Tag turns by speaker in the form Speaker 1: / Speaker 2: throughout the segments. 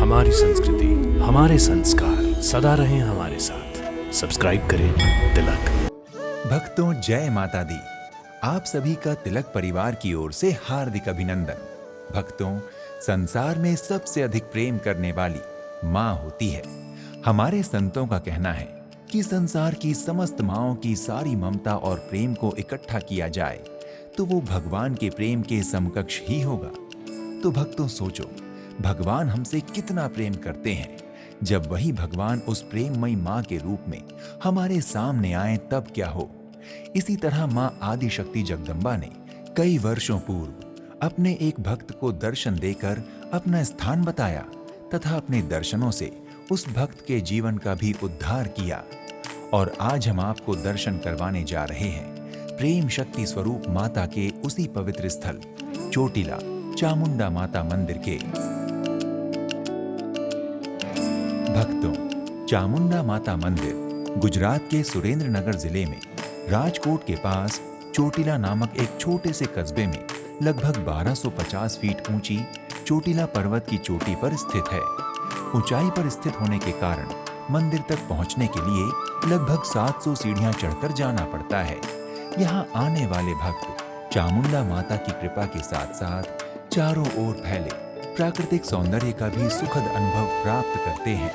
Speaker 1: हमारी संस्कृति, हमारे संस्कार सदा रहें हमारे साथ। सब्सक्राइब करें तिलक।
Speaker 2: भक्तों, जय माता दी। आप सभी का तिलक परिवार की ओर से हार्दिक अभिनंदन। भक्तों, संसार में सबसे अधिक प्रेम करने वाली माँ होती है। हमारे संतों का कहना है कि संसार की समस्त माँओं की सारी ममता और प्रेम को इकट्ठा किया जाए तो वो भगवान के प्रेम के समकक्ष ही होगा। तो भक्तों सोचो, भगवान हमसे कितना प्रेम करते हैं। जब वही भगवान उस प्रेममयी माँ के रूप में हमारे सामने आए तब क्या हो। इसी तरह माँ आदिशक्ति जगदम्बा ने कई वर्षों पूर्व अपने एक भक्त को दर्शन देकर अपना स्थान बताया तथा अपने दर्शनों से उस भक्त के जीवन का भी उद्धार किया। और आज हम आपको दर्शन करवाने जा रहे हैं प्रेम शक्ति स्वरूप माता के उसी पवित्र स्थल चोटिला चामुंडा माता मंदिर के। भक्तों, चामुंडा माता मंदिर गुजरात के सुरेंद्रनगर जिले में राजकोट के पास चोटिला नामक एक छोटे से कस्बे में लगभग 1250 फीट ऊंची चोटिला पर्वत की चोटी पर स्थित है। ऊंचाई पर स्थित होने के कारण मंदिर तक पहुंचने के लिए लगभग 700 सीढ़ियां चढ़कर जाना पड़ता है। यहां आने वाले भक्त चामुंडा माता की कृपा के साथ साथ चारों ओर फैले प्राकृतिक सौंदर्य का भी सुखद अनुभव प्राप्त करते हैं।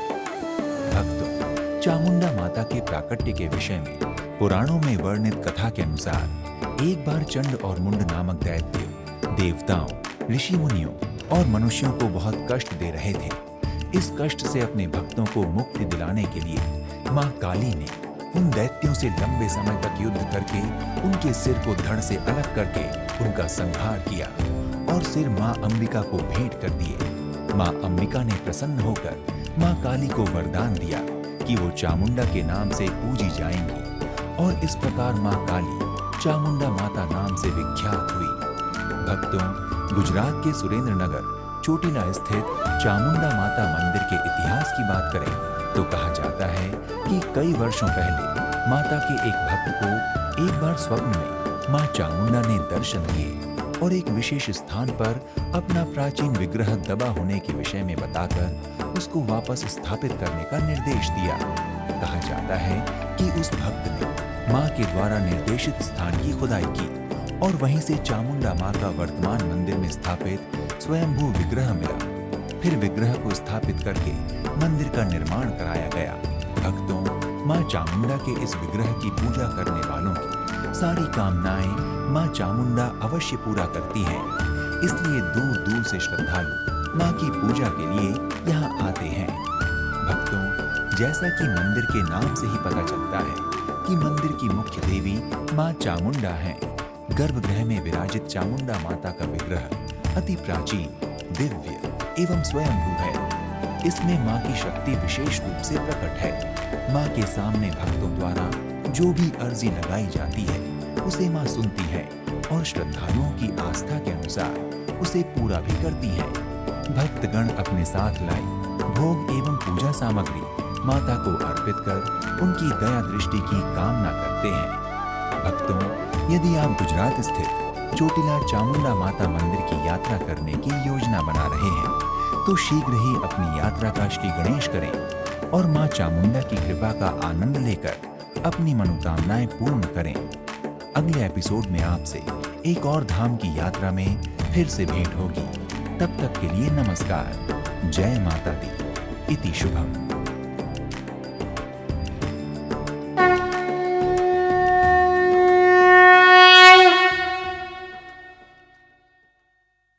Speaker 2: भक्तों, चामुंडा माता के प्राकट्य के विषय में पुराणों में वर्णित कथा के अनुसार एक बार चंड और मुंड नामक दैत्य देवताओं, ऋषि मुनियों और मनुष्यों को बहुत कष्ट दे रहे थे। इस कष्ट से अपने भक्तों को मुक्ति दिलाने के लिए माँ काली ने उन दैत्यों से लंबे समय तक युद्ध करके उनके सिर को धड़ से अलग करके उनका संहार किया और सिर माँ अंबिका को भेंट कर दिए। माँ अंबिका ने प्रसन्न होकर माँ काली को वरदान दिया कि वो चामुंडा के नाम से पूजी जाएंगी और इस प्रकार माँ काली चामुंडा माता नाम से विख्यात हुई। भक्तों, गुजरात के सुरेंद्रनगर चोटिला स्थित चामुंडा माता मंदिर के इतिहास की बात करें तो कहा जाता है कि कई वर्षों पहले माता के एक भक्त को एक बार स्वप्न में माँ चामुंडा ने दर्शन दिए और एक विशेष स्थान पर अपना प्राचीन विग्रह दबा होने के विषय में बताकर उसको वापस स्थापित करने का निर्देश दिया। कहा जाता है कि उस भक्त ने माँ के द्वारा निर्देशित स्थान की खुदाई की और वहीं से चामुंडा माँ का वर्तमान मंदिर में स्थापित स्वयंभू विग्रह मिला। फिर विग्रह को स्थापित करके मंदिर का निर्माण कराया गया। भक्तों, माँ चामुंडा के इस विग्रह की पूजा करने वालों की सारी कामनाएं माँ चामुंडा अवश्य पूरा करती हैं। इसलिए दूर दूर से श्रद्धालु माँ की पूजा के लिए यहाँ आते हैं। भक्तों, जैसा कि मंदिर के नाम से ही पता चलता है कि मंदिर की मुख्य देवी माँ चामुंडा है। गर्भगृह में विराजित चामुंडा माता का विग्रह अति प्राचीन, दिव्य एवं स्वयंभू है। इसमें माँ की शक्ति विशेष रूप से प्रकट है। माँ के सामने भक्तों द्वारा जो भी अर्जी लगाई जाती है उसे माँ सुनती है और श्रद्धालुओं की आस्था के अनुसार उसे पूरा भी करती है। भक्तगण अपने साथ लाई भोग एवं पूजा सामग्री माता को अर्पित कर उनकी दया दृष्टि की कामना करते हैं। भक्तों, यदि आप गुजरात स्थित चोटिला चामुंडा माता मंदिर की यात्रा करने की योजना बना रहे हैं तो शीघ्र ही अपनी यात्रा का श्री गणेश करें और माँ चामुंडा की कृपा का आनंद लेकर अपनी मनोकामनाएं पूर्ण करें। अगले एपिसोड में आपसे एक और धाम की यात्रा में फिर से भेंट होगी। तब तक के लिए नमस्कार। जय माता दी। इति शुभम।